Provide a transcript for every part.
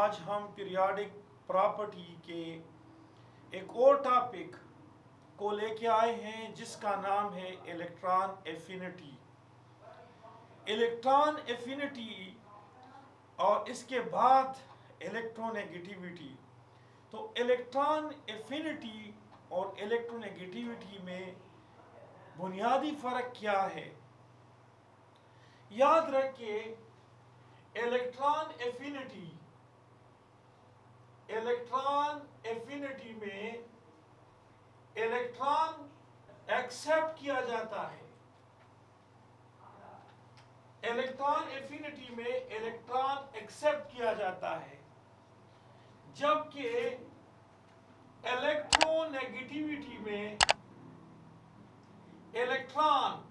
आज हम periodic property के एक और टॉपिक को लेके आए हैं जिसका नाम है इलेक्ट्रॉन एफिनिटी। इलेक्ट्रॉन एफिनिटी और इसके बाद इलेक्ट्रोनेगेटिविटी। तो इलेक्ट्रॉन एफिनिटी और इलेक्ट्रोनेगेटिविटी में बुनियादी फ़र्क क्या है? याद रखिए, इलेक्ट्रॉन एफिनिटी में इलेक्ट्रॉन एक्सेप्ट किया जाता है। इलेक्ट्रॉन एफिनिटी में इलेक्ट्रॉन एक्सेप्ट किया जाता है, जबकि इलेक्ट्रोनेगेटिविटी में इलेक्ट्रॉन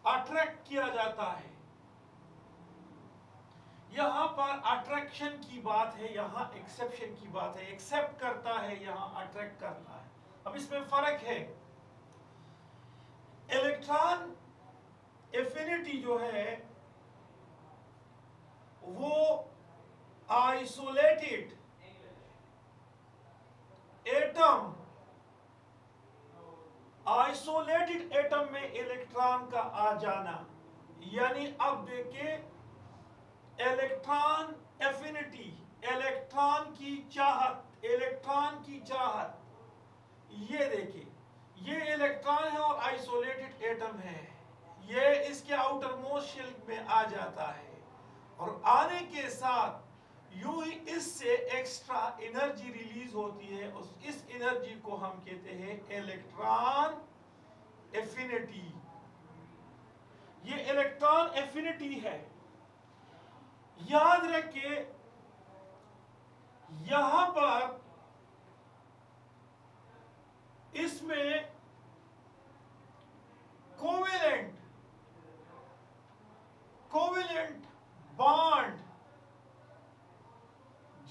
अट्रैक्ट किया जाता है। यहां पर अट्रैक्शन की बात है, यहां एक्सेप्शन की बात है। एक्सेप्ट करता है, यहां अट्रैक्ट करता है। अब इसमें फर्क है। इलेक्ट्रॉन एफिनिटी जो है वो आइसोलेटेड एटम में इलेक्ट्रॉन का आ जाना, यानी अब देखिए इलेक्ट्रॉन एफिनिटी, इलेक्ट्रॉन की चाहत, ये देखिए, ये इलेक्ट्रॉन है और आइसोलेटेड एटम है। ये इसके आउटर मोस्ट शेल में आ जाता है और आने के साथ यूं ही इससे एक्स्ट्रा एनर्जी रिलीज होती है। इस एनर्जी को हम कहते हैं इलेक्ट्रॉन एफिनिटी। ये इलेक्ट्रॉन एफिनिटी है। याद रखिए, यहां पर इसमें कोवेलेंट बॉन्ड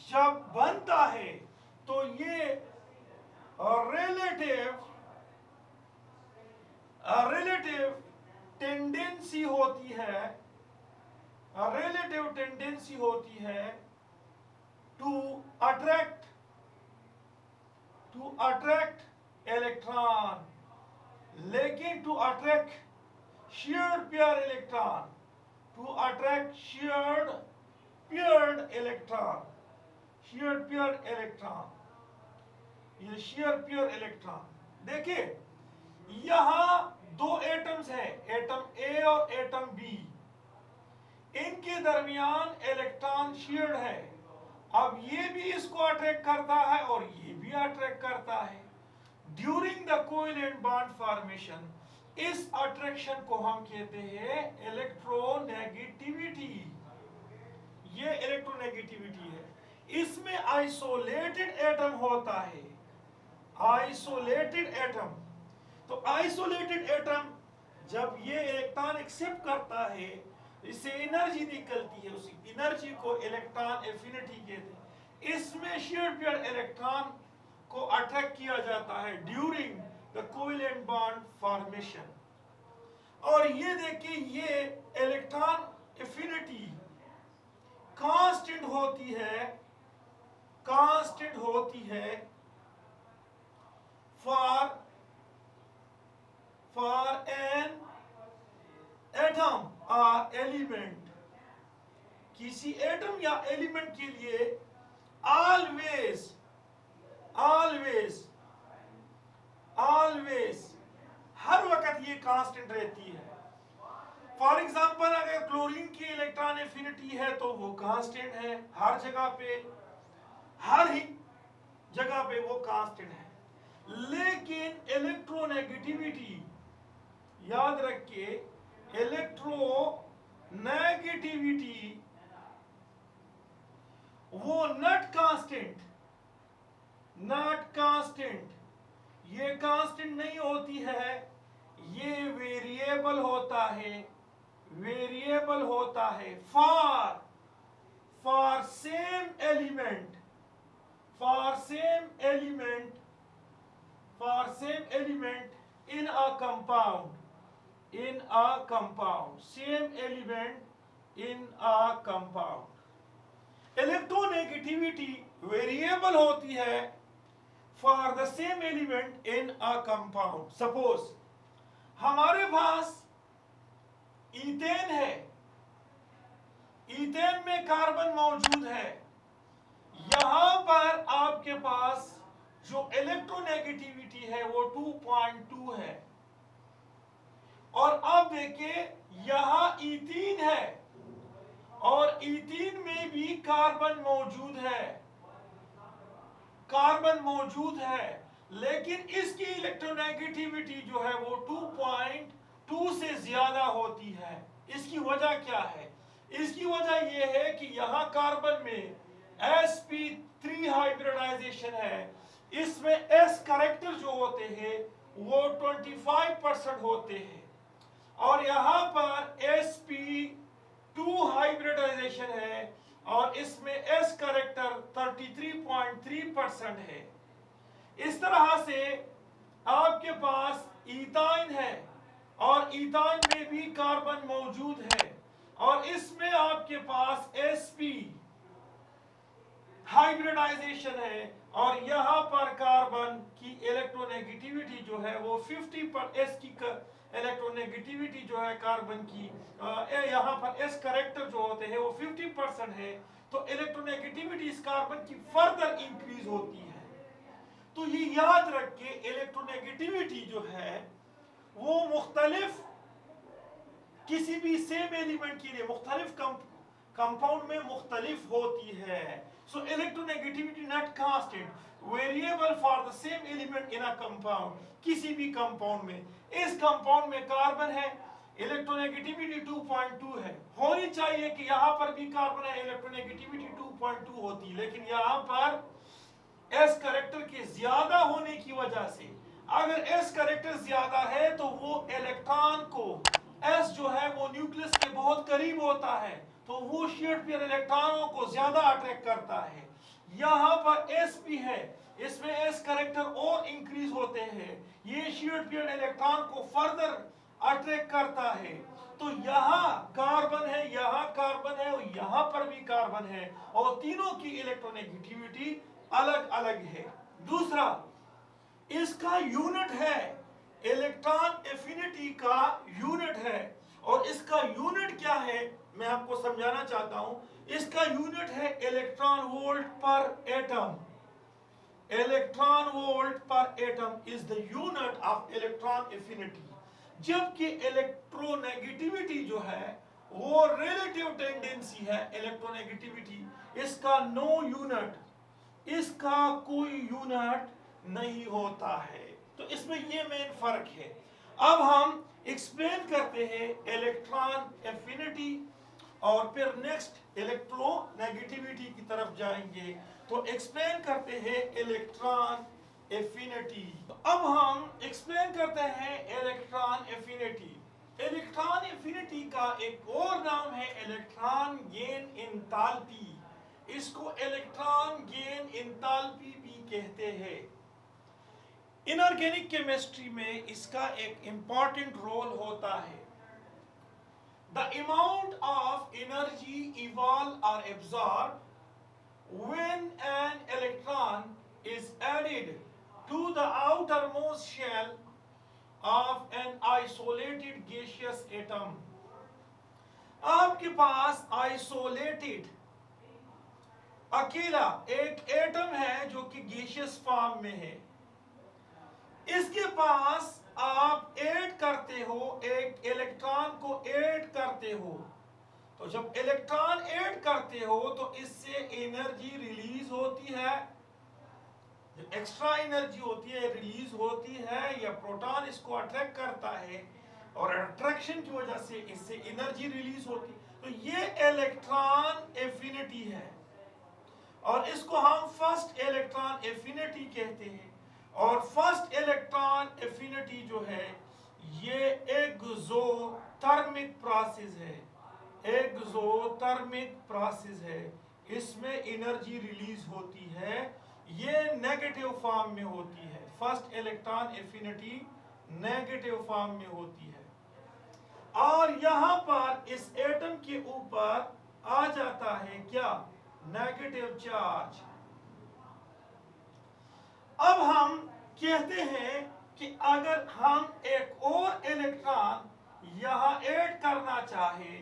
जब बनता है तो ये रिलेटिव टेंडेंसी होती है टू अट्रैक्ट इलेक्ट्रॉन, लेकिन to attract shared pair electron, ये शेयर पेयर इलेक्ट्रॉन। देखिए, यहां दो एटम्स हैं, एटम ए और एटम बी। इनके दरमियान इलेक्ट्रॉन शेयर्ड है। अब ये भी इसको अट्रैक्ट करता है और ये भी अट्रैक्ट करता है। During the covalent bond formation, इस अट्रैक्शन को हम कहते हैं इलेक्ट्रोनेगेटिविटी। ये इलेक्ट्रोनेगेटिविटी है। इसमें आइसोलेटेड एटम होता है, तो आइसोलेटेड एटम जब ये इलेक्ट्रॉन एक्सेप्ट करता है, इससे एनर्जी निकलती है, उसी एनर्जी को इलेक्ट्रॉन एफिनिटी कहते हैं। इसमें शेयर्ड पेयर इलेक्ट्रॉन को अट्रैक्ट किया जाता है during the covalent bond formation. और ये देखिए, ये इलेक्ट्रॉन एफिनिटी कांस्टेंट होती है फॉर एन एटम और एलिमेंट। किसी एटम या एलिमेंट के लिए ऑलवेज हर वक्त ये कांस्टेंट रहती है। फॉर एग्जांपल, अगर क्लोरीन की इलेक्ट्रॉन एफिनिटी है तो वो कांस्टेंट है, हर ही जगह पे वो कांस्टेंट है। लेकिन इलेक्ट्रोनेगेटिविटी, याद रखिए, इलेक्ट्रोनेगेटिविटी वो नॉट कांस्टेंट, ये कांस्टेंट नहीं होती है, ये वेरिएबल होता है for same element in a compound, a compound, same element in a compound। Electronegativity variable होती है for the same element in a compound। Suppose हमारे पास ईथेन है, ईथेन में कार्बन मौजूद है, यहां पर आपके पास जो इलेक्ट्रोनेगेटिविटी है वो 2.2 है। और अब देखिए यहां ईथीन है और ईथीन में भी कार्बन मौजूद है, कार्बन मौजूद है, लेकिन इसकी इलेक्ट्रोनेगेटिविटी जो है वो 2.2 से ज्यादा होती है। इसकी वजह क्या है? इसकी वजह यह है कि यहां कार्बन में sp3 हाइब्रिडाइजेशन है, इसमें s करेक्टर जो होते हैं वो 25% होते हैं, और यहां पर sp2 हाइब्रिडाइजेशन है और इसमें s करेक्टर 33.3% है। इस तरह से आपके पास ईथाइन है और ईथाइन में भी कार्बन मौजूद है और इसमें आपके पास sp हाइब्रिडाइजेशन है और यहां पर कार्बन की इलेक्ट्रोनेगेटिविटी जो है वो 50 पर s की इलेक्ट्रोनेगेटिविटी जो है कार्बन की यहां पर s करेक्टर जो होते हैं वो 50% है, तो इलेक्ट्रोनेगेटिविटी इस कार्बन की फर्दर इंक्रीज होती है। तो ये याद रख के इलेक्ट्रोनेगेटिविटी जो है वो मुख्तलिफ किसी भी सेम एलिमेंट के लिए मुख्तलिफ कंपाउंड में मुख्तलिफ होती है। So electronegativity not constant, variable for the same element in a compound. किसी भी कंपाउंड में, इस कंपाउंड में कार्बन है, इलेक्ट्रोनेगेटिविटी 2.2 है, होनी चाहिए कि यहां पर भी कार्बन है, इलेक्ट्रोनेगेटिविटी 2.2 होती, लेकिन यहां पर एस करेक्टर के ज्यादा होने की वजह से, अगर एस करेक्टर ज्यादा है तो वो इलेक्ट्रॉन को, एस जो है वो न्यूक्लियस के बहुत करीब होता है तो वो शेयर्ड पेयर इलेक्ट्रॉनों को ज्यादा अट्रैक्ट करता है। यहां पर एस भी है, इसमें एस करेक्टर और इंक्रीज होते हैं, ये शेयर्ड पेयर इलेक्ट्रॉन को फर्दर अट्रैक्ट करता है। तो यहां कार्बन है, यहां कार्बन है और यहां पर भी कार्बन है और तीनों की इलेक्ट्रोनेगेटिविटी अलग अलग है। दूसरा, इसका यूनिट है, इलेक्ट्रॉन एफिनिटी का यूनिट है, और इसका यूनिट क्या है मैं आपको समझाना चाहता हूं। इसका यूनिट है इलेक्ट्रॉन वोल्ट पर एटम। इलेक्ट्रॉन वोल्ट पर atom is the unit of electron affinity, जबकि इलेक्ट्रोनेगेटिविटी जो है वो रिलेटिव टेंडेंसी है इलेक्ट्रोनेगेटिविटी, इसका नो यूनिट, इसका कोई यूनिट नहीं होता है। तो इसमें ये मेन फर्क है। अब हम एक्सप्लेन करते हैं इलेक्ट्रॉन एफिनिटी और फिर नेक्स्ट इलेक्ट्रोनेगेटिविटी की तरफ जाएंगे। तो एक्सप्लेन करते हैं इलेक्ट्रॉन एफिनिटी। तो अब हम एक्सप्लेन करते हैं इलेक्ट्रॉन एफिनिटी। इलेक्ट्रॉन एफिनिटी का एक और नाम है इलेक्ट्रॉन गेन एंथैल्पी, इसको इलेक्ट्रॉन गेन एंथैल्पी भी कहते हैं। इनऑर्गेनिक केमिस्ट्री में इसका एक इंपॉर्टेंट रोल होता है। The amount of energy evolved or absorbed when an electron is added to the outermost shell of an isolated gaseous atom। आपके पास आइसोलेटेड अकेला एक एटम है जो कि गैसियस फॉर्म में है, इसके पास आप ऐड करते हो, एक इलेक्ट्रॉन को ऐड करते हो, तो जब इलेक्ट्रॉन ऐड करते हो तो इससे एनर्जी रिलीज होती है, एक्स्ट्रा एनर्जी होती है रिलीज होती है, या प्रोटॉन इसको अट्रैक्ट करता है और अट्रैक्शन की वजह से इससे एनर्जी रिलीज होती है। तो ये इलेक्ट्रॉन एफिनिटी है और इसको हम फर्स्ट इलेक्ट्रॉन एफिनिटी कहते हैं। और फर्स्ट इलेक्ट्रॉन एफिनिटी जो है ये एक्सोथर्मिक प्रोसेस है, एक्सोथर्मिक प्रोसेस है, इसमें एनर्जी रिलीज होती है, ये नेगेटिव फॉर्म में होती है। First electron affinity negative form में होती है। और यहां पर इस एटम के ऊपर आ जाता है क्या, नेगेटिव चार्ज। अब हम कहते हैं कि अगर हम एक और इलेक्ट्रॉन यहां ऐड करना चाहे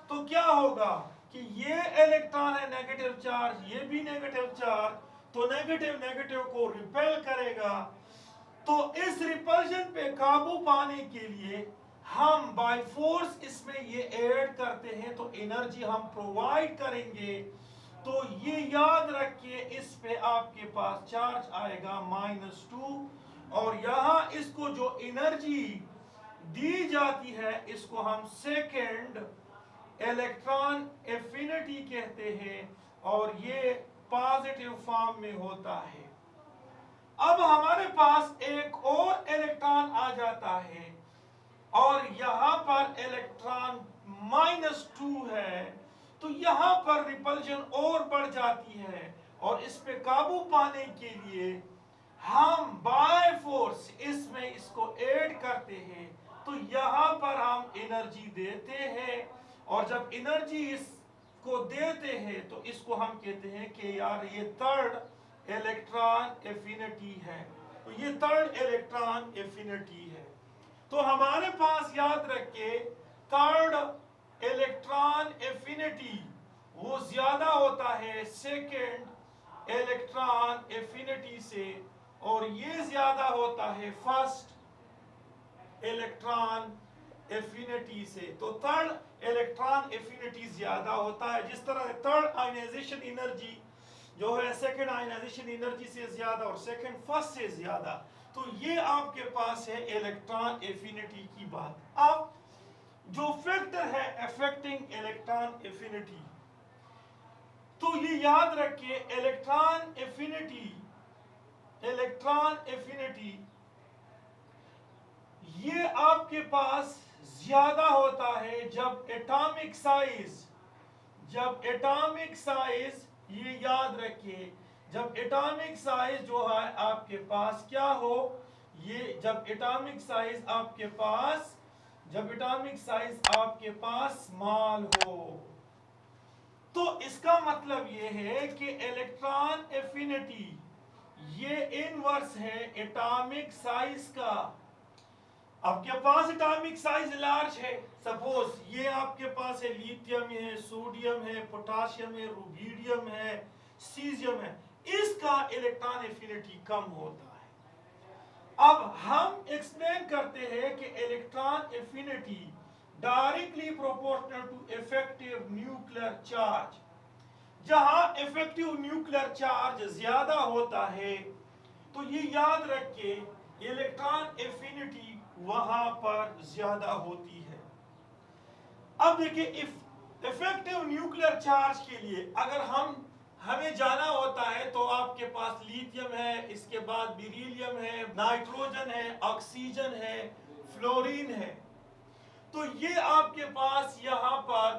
तो क्या होगा कि ये इलेक्ट्रॉन है नेगेटिव चार्ज, ये भी नेगेटिव चार्ज, तो नेगेटिव नेगेटिव को रिपेल करेगा। तो इस रिपल्शन पे काबू पाने के लिए हम बाय फोर्स इसमें ये ऐड करते हैं, तो एनर्जी हम प्रोवाइड करेंगे। तो ये याद रखिए, इस पे आपके पास चार्ज आएगा -2, और यहां इसको जो एनर्जी दी जाती है इसको हम सेकेंड इलेक्ट्रॉन एफिनिटी कहते हैं, और ये पॉजिटिव फॉर्म में होता है। अब हमारे पास एक और इलेक्ट्रॉन आ जाता है और यहां पर इलेक्ट्रॉन -2 है, तो यहां पर रिपल्शन और बढ़ जाती है, और इस पे काबू पाने के लिए हम बाय फोर्स इसमें इसको ऐड करते हैं। तो यहां पर हम एनर्जी देते हैं, और जब एनर्जी इसको देते हैं तो इसको हम कहते हैं कि यार ये थर्ड इलेक्ट्रॉन एफिनिटी है, तो ये थर्ड इलेक्ट्रॉन एफिनिटी है। तो हमारे पास याद रखिए, थर्ड इलेक्ट्रॉन एफिनिटी वो ज्यादा होता है सेकेंड इलेक्ट्रॉन एफिनिटी से, और ये ज्यादा होता है फर्स्ट इलेक्ट्रॉन एफिनिटी से। तो थर्ड इलेक्ट्रॉन एफिनिटी ज्यादा होता है। जिस तरह थर्ड आयनाइजेशन एनर्जी जो है सेकेंड आयनाइजेशन एनर्जी से ज्यादा, और सेकेंड फर्स्ट से ज्यादा। तो ये आपके पास है इलेक्ट्रॉन एफिनिटी की बात। अब जो फैक्टर है अफेक्टिंग इलेक्ट्रॉन एफिनिटी, तो ये याद रखिए, इलेक्ट्रॉन एफिनिटी ये आपके पास ज्यादा होता है जब एटॉमिक साइज, ये याद रखिए, जब एटॉमिक साइज जो है आपके पास क्या हो, ये जब एटॉमिक साइज आपके पास स्मॉल हो। तो इसका मतलब ये है कि इलेक्ट्रॉन एफिनिटी ये इनवर्स है एटॉमिक साइज का। आपके पास एटॉमिक साइज लार्ज है, सपोज ये आपके पास है लिथियम है, सोडियम है, पोटाशियम है, रुबिडियम है, सीजियम है, इसका इलेक्ट्रॉन एफिनिटी कम होता है। अब हम एक्सप्लेन करते हैं कि electron affinity directly proportional to effective nuclear charge. जहां इफेक्टिव न्यूक्लियर चार्ज ज्यादा होता है, तो ये याद रखिए इलेक्ट्रॉन एफिनिटी वहां पर ज्यादा होती है। अब देखिए, इफेक्टिव न्यूक्लियर चार्ज के लिए अगर हमें जाना होता है, तो आपके पास लिथियम है, इसके बाद बेरिलियम है, नाइट्रोजन है, ऑक्सीजन है, फ्लोरीन है। तो ये आपके पास यहाँ पर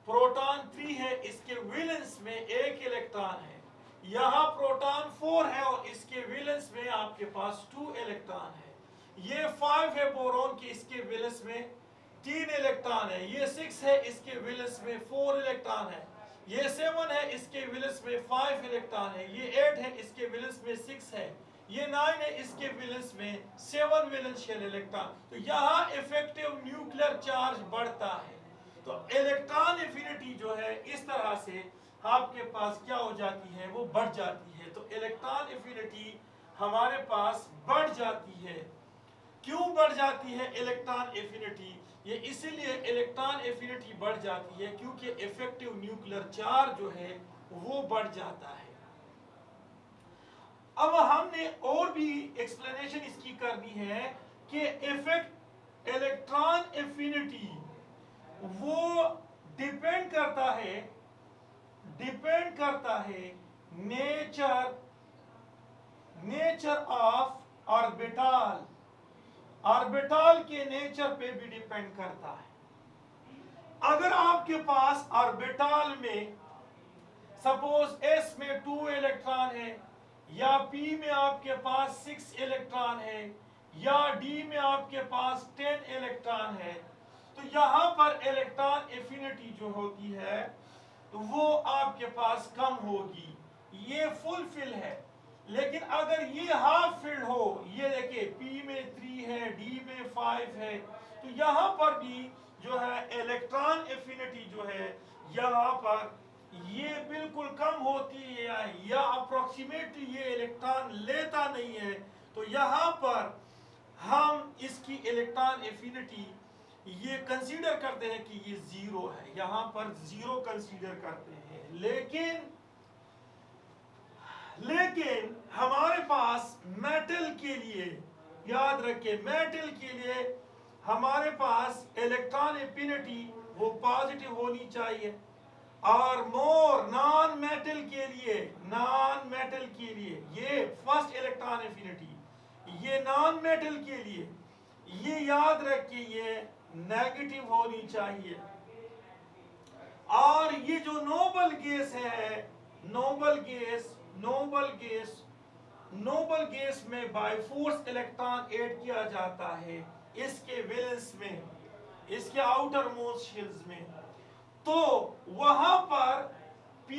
प्रोटॉन 3 है, इसके वैलेंस में 1 इलेक्ट्रॉन है। यहाँ प्रोटॉन 4 है और इसके वैलेंस में आपके पास 2 इलेक्ट्रॉन है। ये 5 है बोरॉन के, इसके वैलेंस में 3 इलेक्ट्रॉन है। ये 6 है, इसके वैलेंस में 4 इलेक्ट्रॉन है। ये 7 है, इसके वैलेंस में 5 इलेक्ट्रॉन है। ये 8 है, इसके वैलेंस में 6 है। ये 9 है, इसके वैलेंस में 7 वैलेंशियल इलेक्ट्रॉन। तो यहाँ इफेक्टिव न्यूक्लियर चार्ज बढ़ता है। तो इलेक्ट्रॉन एफिनिटी जो है इस तरह से आपके पास क्या हो जाती है, वो बढ़ जाती है। तो इलेक्ट्रॉन एफिनिटी हमारे पास बढ़ जाती है। क्यों बढ़ जाती है इलेक्ट्रॉन एफिनिटी? ये इसीलिए इलेक्ट्रॉन एफिनिटी बढ़ जाती है क्योंकि इफेक्टिव न्यूक्लियर चार्ज जो है वो बढ़ जाता है। अब हमने और भी एक्सप्लेनेशन इसकी करनी है कि इफेक्ट इलेक्ट्रॉन एफिनिटी वो डिपेंड करता है नेचर ऑफ ऑर्बिटल के नेचर पे भी डिपेंड करता है। अगर आपके पास ऑर्बिटल में सपोज s में 2 इलेक्ट्रॉन है, या p में आपके पास 6 इलेक्ट्रॉन है, या d में आपके पास 10 इलेक्ट्रॉन है, तो यहां पर इलेक्ट्रॉन एफिनिटी जो होती है वो आपके पास कम होगी, ये फुल फिल है। लेकिन अगर ये हाफ फिल्ड हो, ये देखिए P में 3 है, D में 5 है, तो यहां पर भी जो है इलेक्ट्रॉन एफिनिटी जो है यहां पर ये बिल्कुल कम होती है या अप्रोक्सीमेटली ये इलेक्ट्रॉन लेता नहीं है। तो यहां पर हम इसकी इलेक्ट्रॉन एफिनिटी ये कंसीडर करते हैं कि ये जीरो है, यहां पर जीरो कंसीडर करते हैं। लेकिन हमारे पास मेटल के लिए, याद रखिए मेटल के लिए हमारे पास इलेक्ट्रॉन एफिनिटी वो पॉजिटिव होनी चाहिए, और मोर नॉन मेटल के लिए ये फर्स्ट इलेक्ट्रॉन एफिनिटी, ये नॉन मेटल के लिए ये याद रखिए ये नेगेटिव होनी चाहिए। और ये जो नोबल गैस है, नोबल गैस में बाय फोर्स इलेक्ट्रॉन ऐड किया जाता है इसके वैलेंस में, इसके आउटर मोस्ट शेल्स में, तो वहां पर P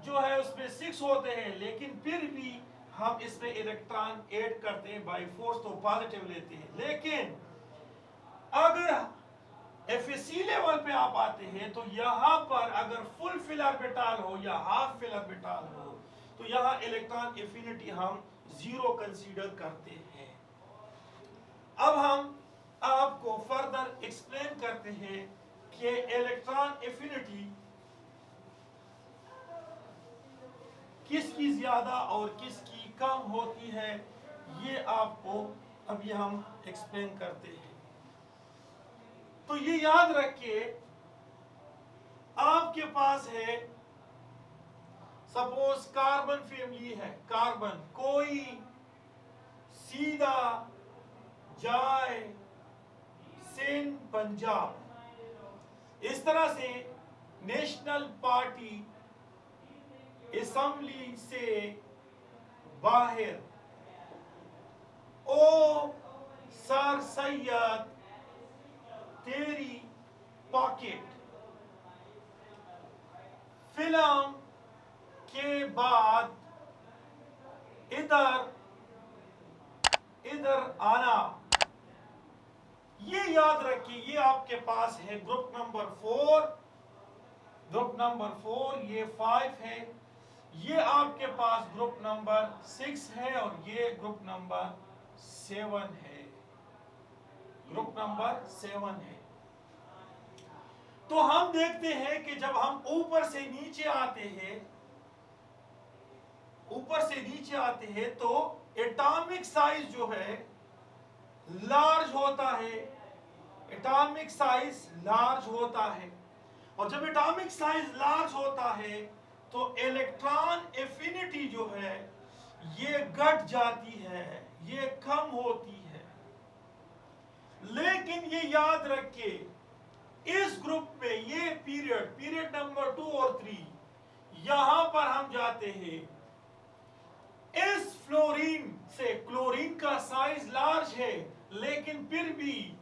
जो है उसमें 6 होते हैं, लेकिन फिर भी हम इसमें इलेक्ट्रॉन ऐड करते हैं बाय फोर्स, तो पॉजिटिव लेते हैं। लेकिन अगर एफएसी लेवल पे आप आते हैं तो यहां पर अगर फुल फिल ऑर्बिटल हो या हाफ फिल ऑर्बिटल हो तो यहां इलेक्ट्रॉन एफिनिटी हम जीरो कंसीडर करते हैं। अब हम आपको फर्दर एक्सप्लेन करते हैं कि इलेक्ट्रॉन एफिनिटी किसकी ज्यादा और किसकी कम होती है, ये आपको अभी हम एक्सप्लेन करते हैं। तो ये याद रखिए, आपके पास है सपोज कार्बन फैमिली है, कार्बन कोई सीधा जाए सिंध पंजाब, इस तरह से नेशनल पार्टी असेंबली से बाहर ओ सर सैयद तेरी पॉकेट फिल्म के बाद इधर आना, ये याद रखिए। ये आपके पास है ग्रुप नंबर 4, ये 5 है, ये आपके पास ग्रुप नंबर 6 है, और ये ग्रुप नंबर 7 है, तो हम देखते हैं कि जब हम ऊपर से नीचे आते हैं तो एटॉमिक साइज जो है लार्ज होता है, और जब एटॉमिक साइज लार्ज होता है तो इलेक्ट्रॉन एफिनिटी जो है ये घट जाती है, ये कम होती है। लेकिन ये याद रखिए, इस ग्रुप में ये पीरियड नंबर 2 और 3, यहां पर हम जाते हैं, इस फ्लोरीन से क्लोरीन का साइज लार्ज है, लेकिन फिर भी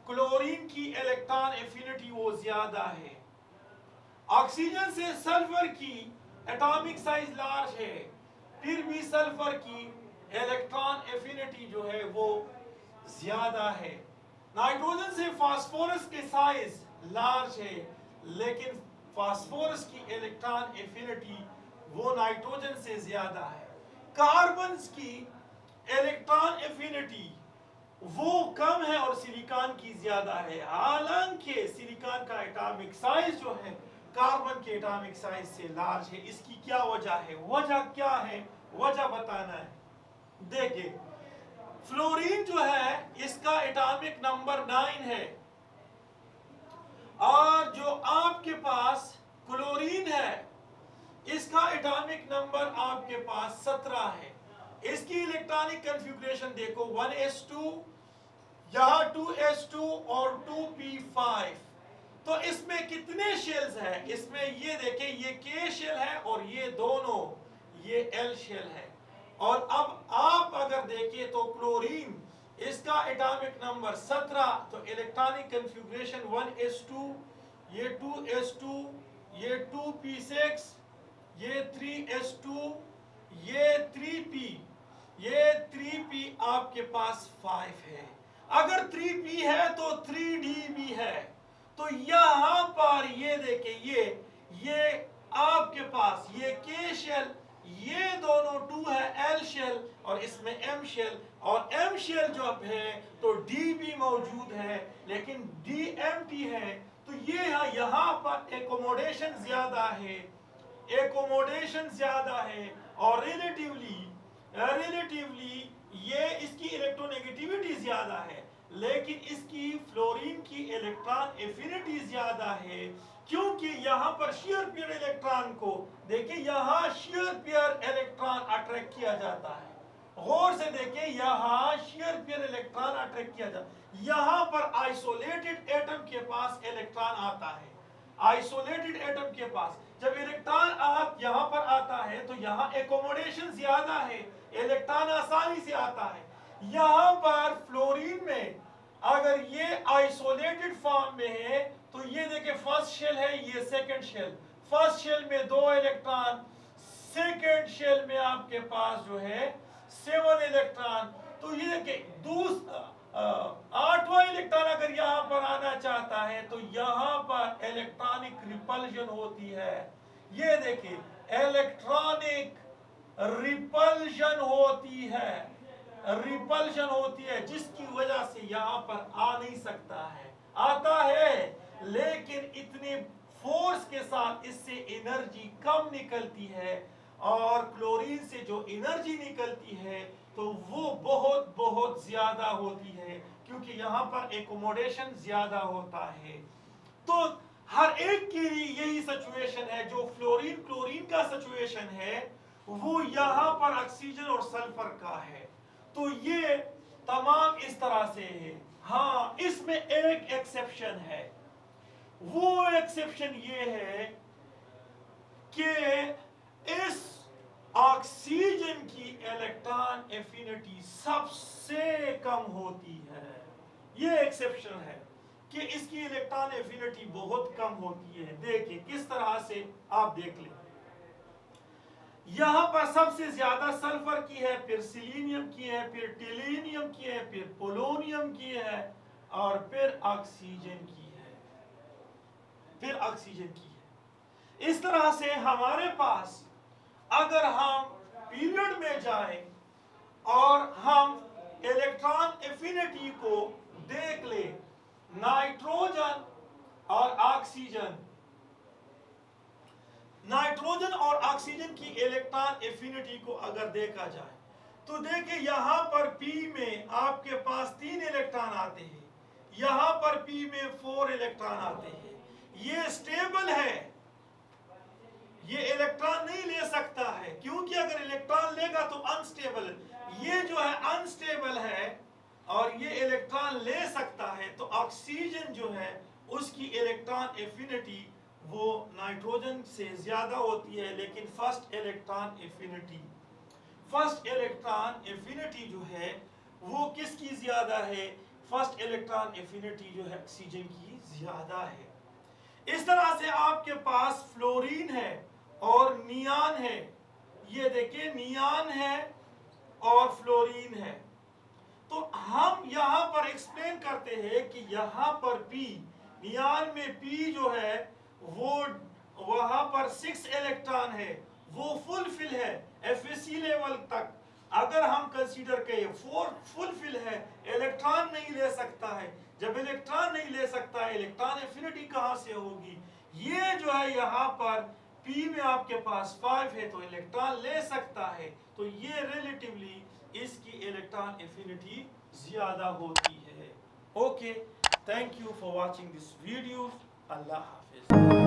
क्लोरीन की इलेक्ट्रॉन एफिनिटी वो ज्यादा है। ऑक्सीजन से सल्फर की एटॉमिक साइज लार्ज है, फिर भी सल्फर की इलेक्ट्रॉन एफिनिटी जो है वो ज्यादा है। नाइट्रोजन से फास्फोरस के साइज लार्ज है, लेकिन फास्फोरस की इलेक्ट्रॉन एफिनिटी वो नाइट्रोजन से ज्यादा है। कार्बन की इलेक्ट्रॉन एफिनिटी वो कम है और सिलिकॉन की ज्यादा है, हालांकि सिलिकॉन का एटॉमिक साइज जो है कार्बन के एटॉमिक साइज से लार्ज है। इसकी क्या वजह है, वजह बताना है। देखिए, फ्लोरीन जो है इसका एटॉमिक नंबर 9 है, और जो आपके पास क्लोरीन है इसका एटॉमिक नंबर आपके पास 17 है। इसकी इलेक्ट्रॉनिक कॉन्फ़िगरेशन देखो, 1s2, यहाँ 2s2 और 2p5। तो इसमें कितने शेल्स हैं, इसमें ये देखें, ये K शेल है और ये दोनों ये L शेल है। और अब आप अगर देखिए तो क्लोरीन इसका एटॉमिक नंबर 17, तो इलेक्ट्रॉनिक कन्फिग्रेशन 1s2, ये 2s2, ये 2p6, ये 3s2, ये 3p, ये 3p आपके पास 5 है। अगर 3p है तो 3db है। तो यहां पर ये देखिए, ये आपके पास ये k शेल, ये दोनों 2 है l शेल और इसमें m शेल, और m शेल जो है तो db मौजूद है लेकिन d empty है। तो ये यहां पर एकोमोडेशन ज्यादा है, एकोमोडेशन ज्यादा है, और रिलेटिवली ये इसकी इलेक्ट्रोनेगेटिविटी ज्यादा है, लेकिन इसकी फ्लोरीन की इलेक्ट्रॉन एफिनिटी ज्यादा है, क्योंकि यहां पर शेयर पेयर इलेक्ट्रॉन को देखिए, यहां शेयर पेयर इलेक्ट्रॉन अट्रैक्ट किया जाता है। गौर से देखिए, यहां शेयर पेयर इलेक्ट्रॉन अट्रैक्ट किया जाता है, यहां पर आइसोलेटेड एटम के पास इलेक्ट्रॉन आता है। आइसोलेटेड एटम के पास जब इलेक्ट्रॉन यहां पर आता है तो यहां एकोमोडेशन ज्यादा है, इलेक्ट्रॉन आसानी से आता है। यहां पर फ्लोरीन में अगर ये आइसोलेटेड फॉर्म में है तो ये देखिए फर्स्ट शेल है, ये सेकंड शेल, फर्स्ट शेल में 2 इलेक्ट्रॉन, सेकंड शेल में आपके पास जो है 7 इलेक्ट्रॉन। तो ये देखिए 8वां इलेक्ट्रॉन अगर यहां पर आना चाहता है तो यहां पर इलेक्ट्रॉनिक रिपल्जन होती है। ये देखिए इलेक्ट्रॉनिक रिपल्जन होती है, रिपल्जन होती है, जिसकी वजह से यहां पर आ नहीं सकता है, आता है लेकिन इतने फोर्स के साथ इससे एनर्जी कम निकलती है, और क्लोरीन से जो एनर्जी निकलती है तो वो बहुत बहुत ज्यादा होती है, क्योंकि यहां पर एकोमोडेशन ज्यादा होता है। तो हर एक के लिए यही सिचुएशन है, जो फ्लोरीन क्लोरीन का सिचुएशन है वो यहां पर ऑक्सीजन और सल्फर का है। तो ये तमाम इस तरह से है। हाँ, इसमें एक एक्सेप्शन है, वो एक्सेप्शन ये है कि इस ऑक्सीजन की इलेक्ट्रॉन एफिनिटी सबसे कम होती है। ये एक्सेप्शन है कि इसकी इलेक्ट्रॉन एफिनिटी बहुत कम होती है। देखिए किस तरह से, आप देख लें, यहां पर सबसे ज्यादा सल्फर की है, फिर सिलीनियम की है, फिर टेलेनियम की है, फिर पोलोनियम की है, और फिर ऑक्सीजन की है, फिर ऑक्सीजन की है। इस तरह से हमारे पास अगर हम पीरियड में जाएं और हम इलेक्ट्रॉन एफिनिटी को देख लें, नाइट्रोजन और ऑक्सीजन, नाइट्रोजन और ऑक्सीजन की इलेक्ट्रॉन एफिनिटी को अगर देखा जाए तो देखिए यहां पर P में आपके पास 3 इलेक्ट्रॉन आते हैं, यहां पर P में 4 इलेक्ट्रॉन आते हैं। ये स्टेबल है, ये इलेक्ट्रॉन नहीं ले सकता है, क्योंकि अगर इलेक्ट्रॉन लेगा तो अनस्टेबल है। ये जो है अनस्टेबल है और ये इलेक्ट्रॉन ले सकता है। तो ऑक्सीजन जो है उसकी इलेक्ट्रॉन एफिनिटी वो नाइट्रोजन से ज्यादा होती है, लेकिन फर्स्ट इलेक्ट्रॉन एफिनिटी जो है वो किसकी ज्यादा है? फर्स्ट इलेक्ट्रॉन एफिनिटी जो है ऑक्सीजन की ज्यादा है। इस तरह से आपके पास फ्लोरीन है और नियान है। ये देखिए नियान है और फ्लोरीन है। तो हम यहां पर एक्सप्लेन करते हैं कि यहां पर P, नियान में P जो है वो वहां पर 6 इलेक्ट्रॉन है, वो फुलफिल है FeC लेवल तक। अगर हम कंसीडर करें 4 फुलफिल है, इलेक्ट्रॉन नहीं ले सकता है। जब इलेक्ट्रॉन नहीं ले सकता है, इलेक्ट्रॉन एफिनिटी कहां से होगी? ये जो है यहाँ पर P में आपके पास 5 है तो इलेक्ट्रॉन ले सकता है, तो ये रिलेटिवली इसकी इलेक्ट्रॉन एफिनिटी ज्यादा होती है। Okay, thank you for watching this video. Allah Hafiz.